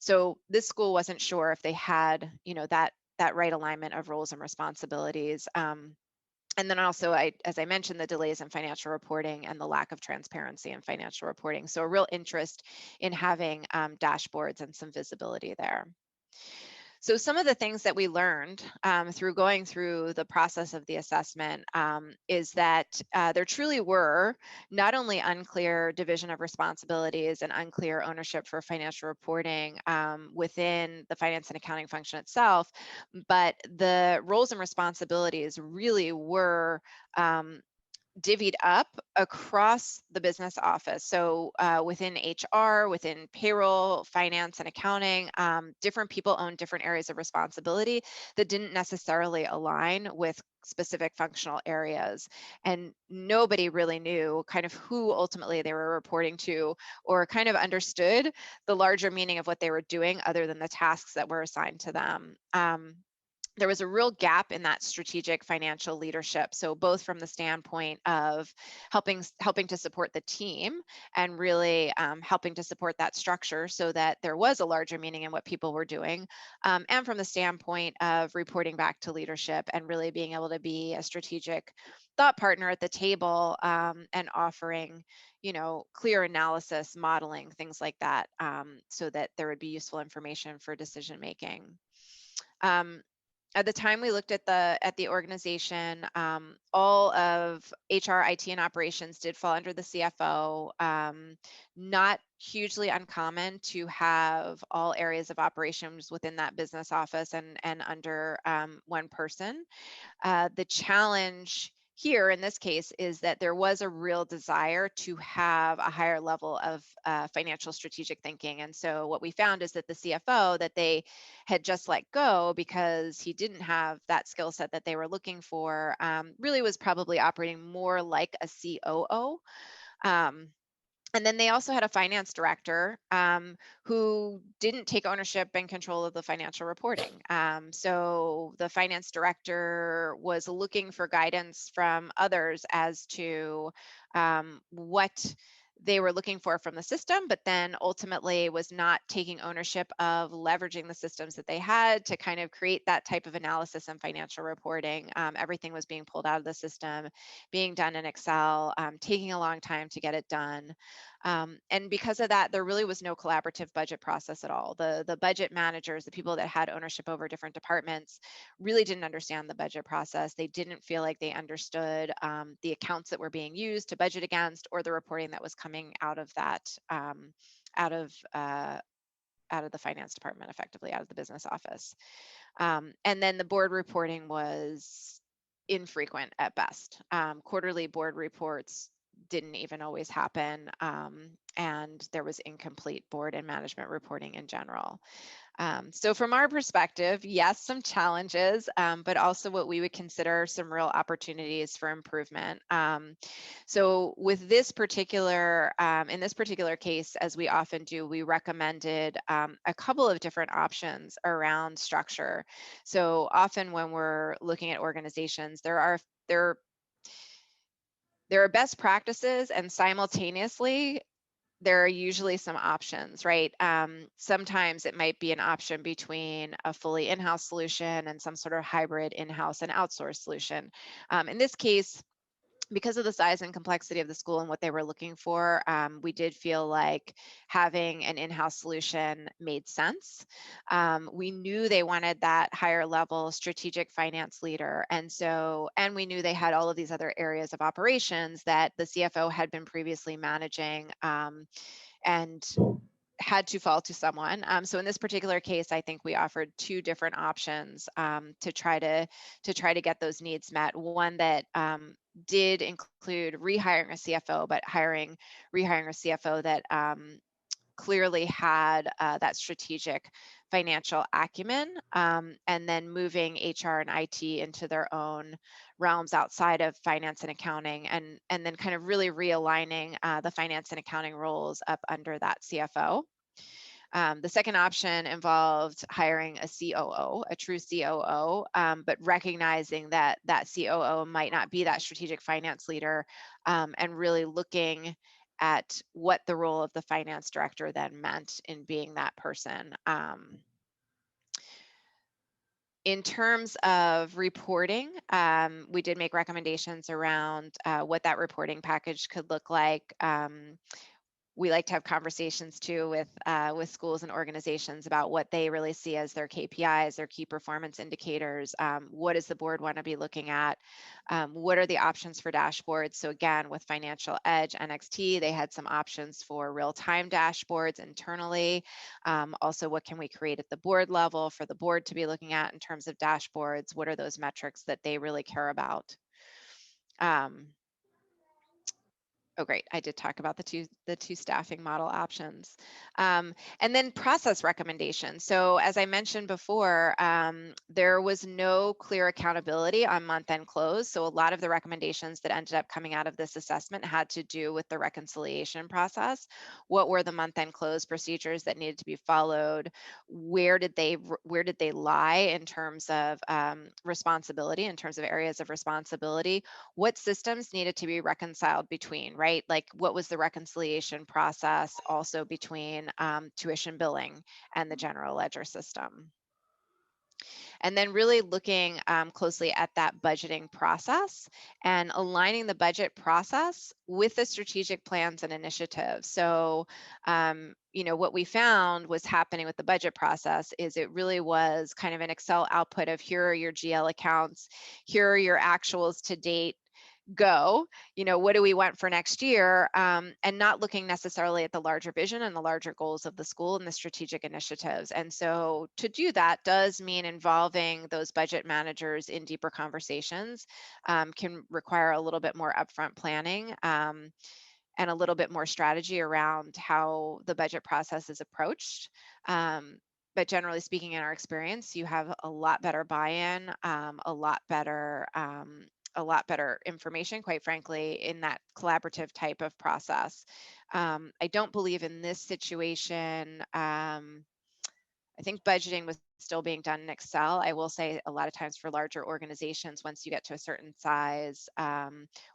So this school wasn't sure if they had, that right alignment of roles and responsibilities. And then also, as I mentioned, the delays in financial reporting and the lack of transparency in financial reporting. So a real interest in having dashboards and some visibility there. So some of the things that we learned through going through the process of the assessment is that there truly were not only unclear division of responsibilities and unclear ownership for financial reporting within the finance and accounting function itself, but the roles and responsibilities really were divvied up across the business office. So within HR, within payroll, finance, and accounting, different people own different areas of responsibility that didn't necessarily align with specific functional areas. And nobody really knew kind of who ultimately they were reporting to or kind of understood the larger meaning of what they were doing other than the tasks that were assigned to them. There was a real gap in that strategic financial leadership. So both from the standpoint of helping to support the team and really helping to support that structure so that there was a larger meaning in what people were doing, and from the standpoint of reporting back to leadership and really being able to be a strategic thought partner at the table and offering clear analysis, modeling, things like that, so that there would be useful information for decision making. At the time we looked at the organization, all of HR, IT, and operations did fall under the CFO. Not hugely uncommon to have all areas of operations within that business office and under one person. The challenge here in this case is that there was a real desire to have a higher level of financial strategic thinking. And so what we found is that the CFO that they had just let go because he didn't have that skill set that they were looking for really was probably operating more like a COO. And then they also had a finance director who didn't take ownership and control of the financial reporting. So the finance director was looking for guidance from others as to what they were looking for from the system, but then ultimately was not taking ownership of leveraging the systems that they had to kind of create that type of analysis and financial reporting. Everything was being pulled out of the system, being done in Excel, taking a long time to get it done. And because of that, there really was no collaborative budget process at all. The budget managers, the people that had ownership over different departments, really didn't understand the budget process. They didn't feel like they understood the accounts that were being used to budget against, or the reporting that was coming out of that, out of the finance department, effectively out of the business office. And then the board reporting was infrequent at best. Quarterly board reports didn't even always happen, and there was incomplete board and management reporting in general. So from our perspective, yes, some challenges, but also what we would consider some real opportunities for improvement. So with this particular, in this particular case, as we often do, we recommended a couple of different options around structure. So often when we're looking at organizations, there are best practices, and simultaneously there are usually some options, right? Sometimes it might be an option between a fully in-house solution and some sort of hybrid in-house and outsourced solution. In this case, because of the size and complexity of the school and what they were looking for, we did feel like having an in-house solution made sense. We knew they wanted that higher level strategic finance leader. And we knew they had all of these other areas of operations that the CFO had been previously managing, and had to fall to someone. So in this particular case, I think we offered two different options to try to get those needs met. One that did include rehiring a CFO, but rehiring a CFO that clearly had that strategic financial acumen, and then moving HR and IT into their own realms outside of finance and accounting, and then kind of really realigning the finance and accounting roles up under that CFO. The second option involved hiring a COO, a true COO, but recognizing that that COO might not be that strategic finance leader, and really looking at what the role of the finance director then meant in being that person. In terms of reporting, we did make recommendations around what that reporting package could look like. We like to have conversations too with schools and organizations about what they really see as their KPIs, their key performance indicators. What does the board want to be looking at? What are the options for dashboards? So again, with Financial Edge NXT, they had some options for real-time dashboards internally. Also, what can we create at the board level for the board to be looking at in terms of dashboards? What are those metrics that they really care about? Oh, great. I did talk about the two staffing model options. And then process recommendations. So as I mentioned before, there was no clear accountability on month-end close. So a lot of the recommendations that ended up coming out of this assessment had to do with the reconciliation process. What were the month-end close procedures that needed to be followed? Where did they lie in terms of responsibility, in terms of areas of responsibility? What systems needed to be reconciled between, right? Like what was the reconciliation process also between tuition billing and the general ledger system? And then really looking closely at that budgeting process and aligning the budget process with the strategic plans and initiatives. So, what we found was happening with the budget process is it really was kind of an Excel output of here are your GL accounts, here are your actuals to date, go, what do we want for next year, and not looking necessarily at the larger vision and the larger goals of the school and the strategic initiatives. And so to do that does mean involving those budget managers in deeper conversations, can require a little bit more upfront planning, and a little bit more strategy around how the budget process is approached. But generally speaking, in our experience, you have a lot better buy-in, a lot better information, quite frankly, in that collaborative type of process. I don't believe in this situation, I think budgeting was still being done in Excel. I will say a lot of times for larger organizations, once you get to a certain size,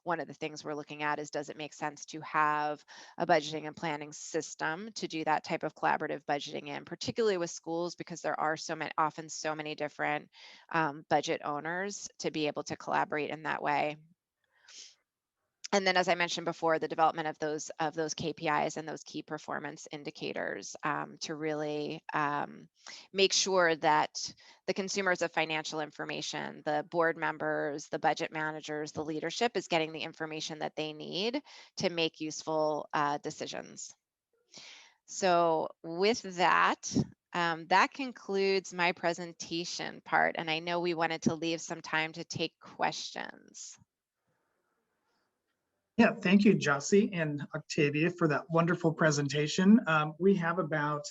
one of the things we're looking at is, does it make sense to have a budgeting and planning system to do that type of collaborative budgeting in, particularly with schools, because there are often so many different budget owners to be able to collaborate in that way. And then, as I mentioned before, the development of those KPIs and those key performance indicators to really make sure that the consumers of financial information, the board members, the budget managers, the leadership is getting the information that they need to make useful decisions. So with that, that concludes my presentation part. And I know we wanted to leave some time to take questions. Yeah, thank you, Jossie and Octavia, for that wonderful presentation. We have about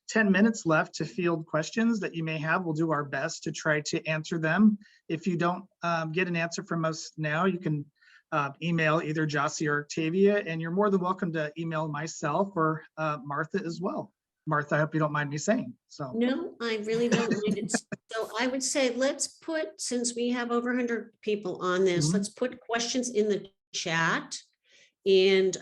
10 minutes left to field questions that you may have. We'll do our best to try to answer them. If you don't get an answer from us now, you can email either Jossie or Octavia, and you're more than welcome to email myself or Martha as well. Martha, I hope you don't mind me saying so. No, I really don't mind it. So I would say, let's put, since we have over 100 people on this, let's put questions in the chat, and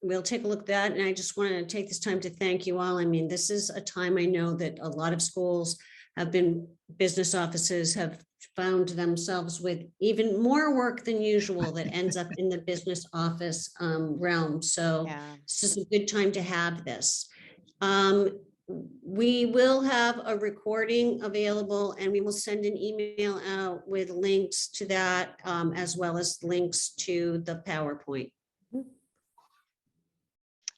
we'll take a look at that. And I just want to take this time to thank you all. I mean, this is a time I know that a lot of schools have been, business offices have found themselves with even more work than usual that ends up in the business office realm. So this is a good time to have this. We will have a recording available, and we will send an email out with links to that, as well as links to the PowerPoint.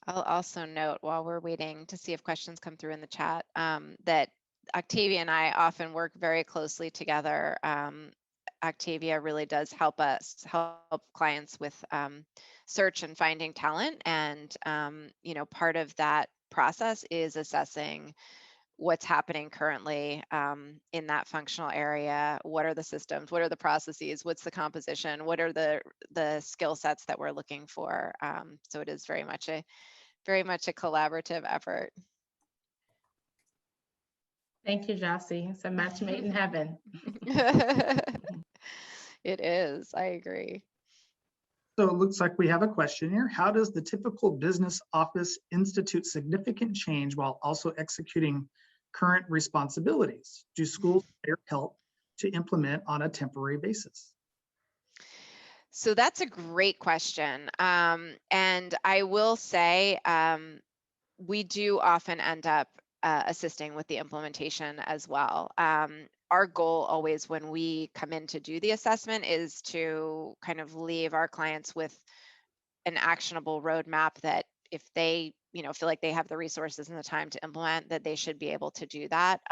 I'll also note, while we're waiting to see if questions come through in the chat, that Octavia and I often work very closely together. Octavia really does help clients with search and finding talent, and you know, part of that process is assessing what's happening currently in that functional area. What are the systems? What are the processes? What's the composition? What are the skill sets that we're looking for? So it is very much a collaborative effort. Thank you, Jossie. It's a match made in heaven. It is, I agree. So it looks like we have a question here. How does the typical business office institute significant change while also executing current responsibilities? Do schools hire help to implement on a temporary basis? So that's a great question. And I will say, we do often end up assisting with the implementation as well. Our goal always when we come in to do the assessment is to kind of leave our clients with an actionable roadmap that if they, you know, feel like they have the resources and the time to implement, that they should be able to do that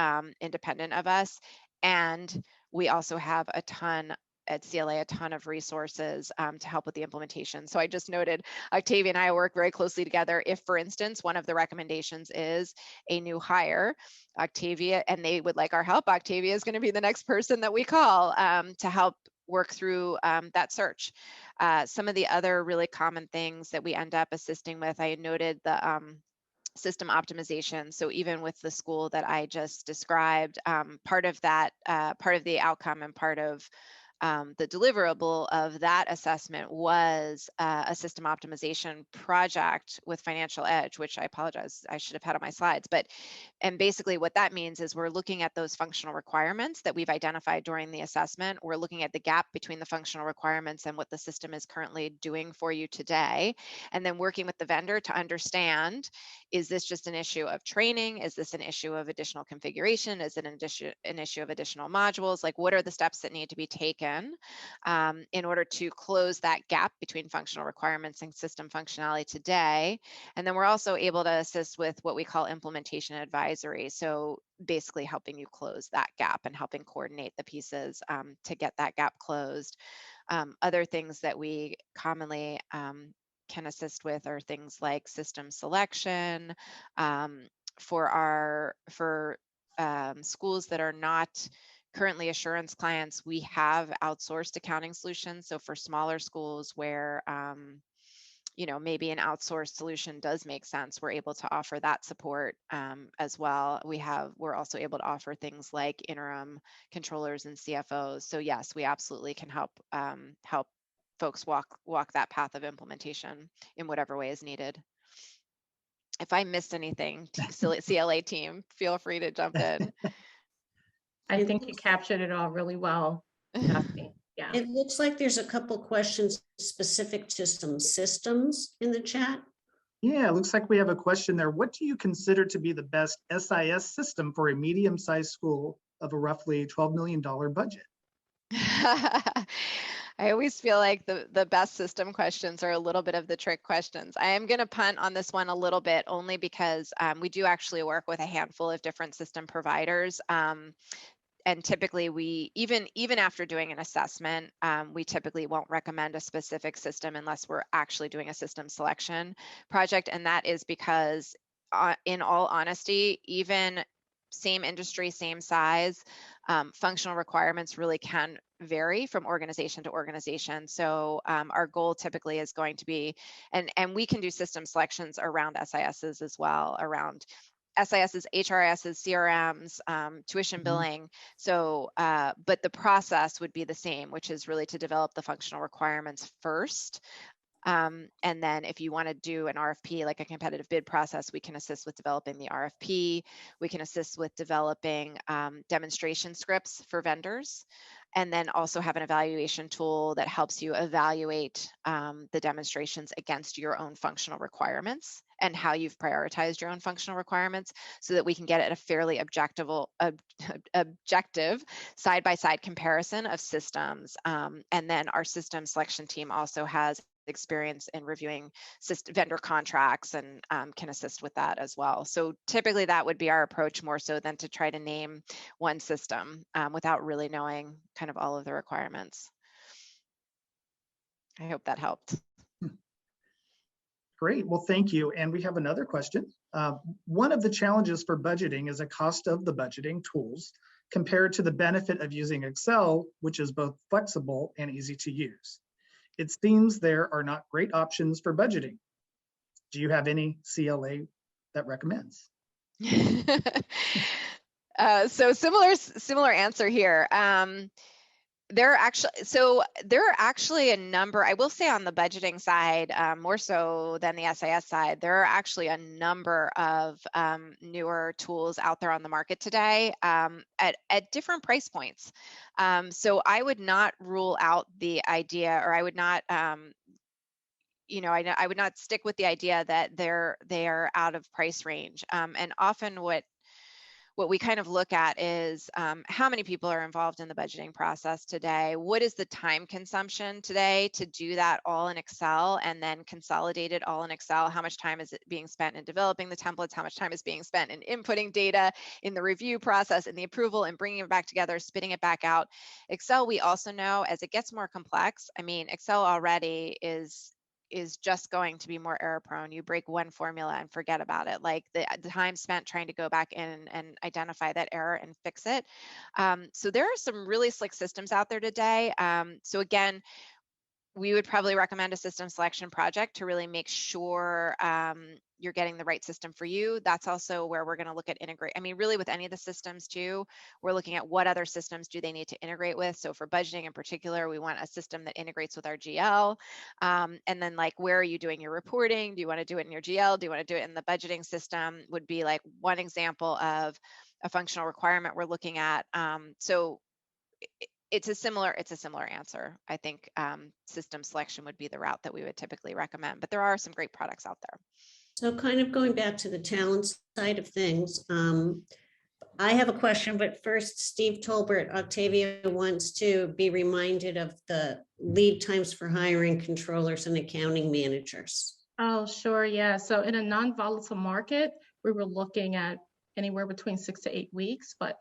independent of us. And we also have a ton at CLA, a ton of resources to help with the implementation. So I just noted Octavia and I work very closely together. If, for instance, one of the recommendations is a new hire, Octavia, and they would like our help, Octavia is going to be the next person that we call to help work through that search. Some of the other really common things that we end up assisting with, I noted the system optimization. So even with the school that I just described, part of that, part of the outcome and part of the deliverable of that assessment was a system optimization project with Financial Edge, which I apologize, I should have had on my slides. And basically what that means is we're looking at those functional requirements that we've identified during the assessment. We're looking at the gap between the functional requirements and what the system is currently doing for you today. And then working with the vendor to understand, is this just an issue of training? Is this an issue of additional configuration? Is it an issue of additional modules? Like, what are the steps that need to be taken in order to close that gap between functional requirements and system functionality today? And then we're also able to assist with what we call implementation advisory. So basically helping you close that gap and helping coordinate the pieces to get that gap closed. Other things that we commonly can assist with are things like system selection for schools that are not currently assurance clients. We have outsourced accounting solutions. So for smaller schools where maybe an outsourced solution does make sense, we're able to offer that support as well. We're also able to offer things like interim controllers and CFOs. So yes, we absolutely can help folks walk that path of implementation in whatever way is needed. If I missed anything, CLA team, feel free to jump in. I think you captured it all really well, Jesse. Yeah. It looks like there's a couple questions specific to some systems in the chat. Yeah, it looks like we have a question there. What do you consider to be the best SIS system for a medium-sized school of a roughly $12 million budget? I always feel like the best system questions are a little bit of the trick questions. I am going to punt on this one a little bit, only because we do actually work with a handful of different system providers. And typically we, even after doing an assessment, we typically won't recommend a specific system unless we're actually doing a system selection project. And that is because in all honesty, even same industry, same size, functional requirements really can vary from organization to organization. So our goal typically is going to be, and we can do system selections around SISs as well, around SISs, HRISs, CRMs, tuition billing. So, but the process would be the same, which is really to develop the functional requirements first. And then if you want to do an RFP, like a competitive bid process, we can assist with developing the RFP. We can assist with developing demonstration scripts for vendors, and then also have an evaluation tool that helps you evaluate the demonstrations against your own functional requirements and how you've prioritized your own functional requirements, so that we can get at a fairly objective side-by-side comparison of systems. And then our system selection team also has experience in reviewing vendor contracts and can assist with that as well. So typically that would be our approach, more so than to try to name one system without really knowing kind of all of the requirements. I hope that helped. Great, well, thank you. And we have another question. One of the challenges for budgeting is the cost of the budgeting tools compared to the benefit of using Excel, which is both flexible and easy to use. It seems there are not great options for budgeting. Do you have any CLA that recommends? So similar answer here. There are actually a number, I will say, on the budgeting side, more so than the SIS side, there are actually a number of newer tools out there on the market today at different price points. So I would not rule out the idea, or I would not, I would not stick with the idea that they are out of price range. And often what we kind of look at is how many people are involved in the budgeting process today? What is the time consumption today to do that all in Excel and then consolidate it all in Excel? How much time is it being spent in developing the templates? How much time is being spent in inputting data, in the review process, in the approval, and bringing it back together, spitting it back out? Excel, we also know, as it gets more complex, I mean, Excel already is just going to be more error prone. You break one formula and forget about it. Like the time spent trying to go back in and identify that error and fix it. So there are some really slick systems out there today. So again, we would probably recommend a system selection project to really make sure you're getting the right system for you. That's also where we're going to look at integrate. I mean, really with any of the systems too, we're looking at what other systems do they need to integrate with. So for budgeting in particular, we want a system that integrates with our GL. And then like, where are you doing your reporting? Do you want to do it in your GL? Do you want to do it in the budgeting system? Would be like one example of a functional requirement we're looking at. So it's a similar answer. I think system selection would be the route that we would typically recommend, but there are some great products out there. So kind of going back to the talent side of things, I have a question, but first, Steve Tolbert, Octavia wants to be reminded of the lead times for hiring controllers and accounting managers. Oh, sure, yeah. So in a non-volatile market, we were looking at anywhere between 6 to 8 weeks, but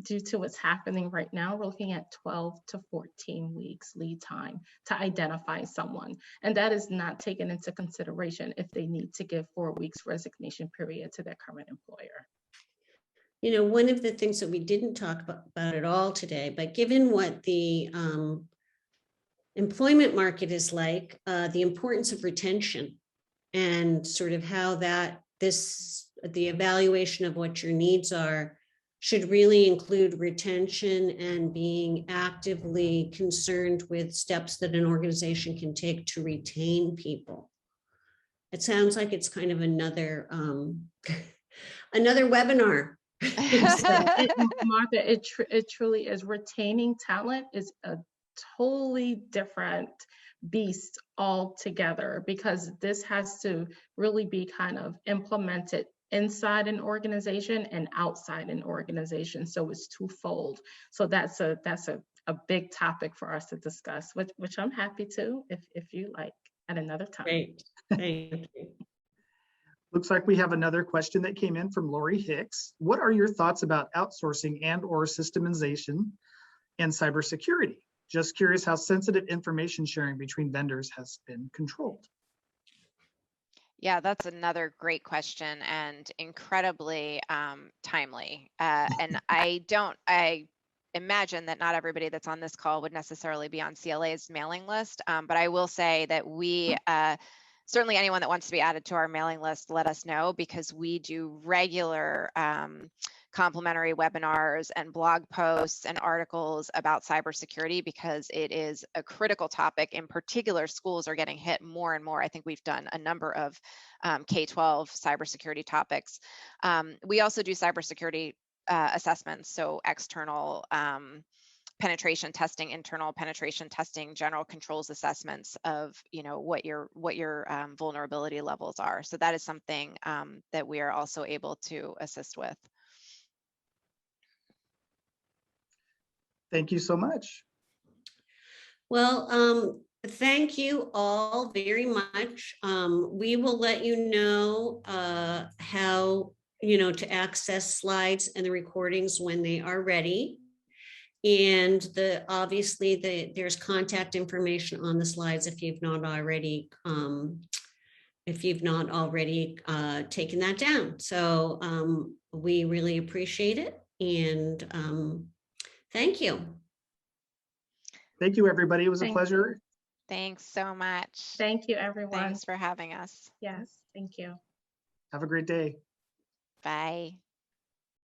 due to what's happening right now, we're looking at 12 to 14 weeks lead time to identify someone. And that is not taken into consideration if they need to give 4 weeks resignation period to their current employer. You know, one of the things that we didn't talk about at all today, but given what the employment market is like, the importance of retention and sort of how the evaluation of what your needs are should really include retention and being actively concerned with steps that an organization can take to retain people. It sounds like it's kind of another webinar. Martha, it truly is. Retaining talent is a totally different beast altogether, because this has to really be kind of implemented inside an organization and outside an organization. So it's twofold. So that's a big topic for us to discuss, which I'm happy to, if you like, at another time. Great. Thank you. Looks like we have another question that came in from Lori Hicks. What are your thoughts about outsourcing and/or systemization and cybersecurity? Just curious how sensitive information sharing between vendors has been controlled. Yeah, that's another great question and incredibly timely. And I imagine that not everybody that's on this call would necessarily be on CLA's mailing list, but I will say that we, certainly anyone that wants to be added to our mailing list, let us know, because we do regular complimentary webinars and blog posts and articles about cybersecurity, because it is a critical topic. In particular, schools are getting hit more and more. I think we've done a number of K-12 cybersecurity topics. We also do cybersecurity assessments, so external penetration testing, internal penetration testing, general controls assessments of, you know, what your vulnerability levels are. So that is something that we are also able to assist with. Thank you so much. Well, thank you all very much. We will let you know how, to access slides and the recordings when they are ready. And obviously there's contact information on the slides if you've not already taken that down. So we really appreciate it, and thank you. Thank you, everybody. It was a pleasure. Thanks so much. Thank you, everyone. Thanks for having us. Yes, thank you. Have a great day. Bye.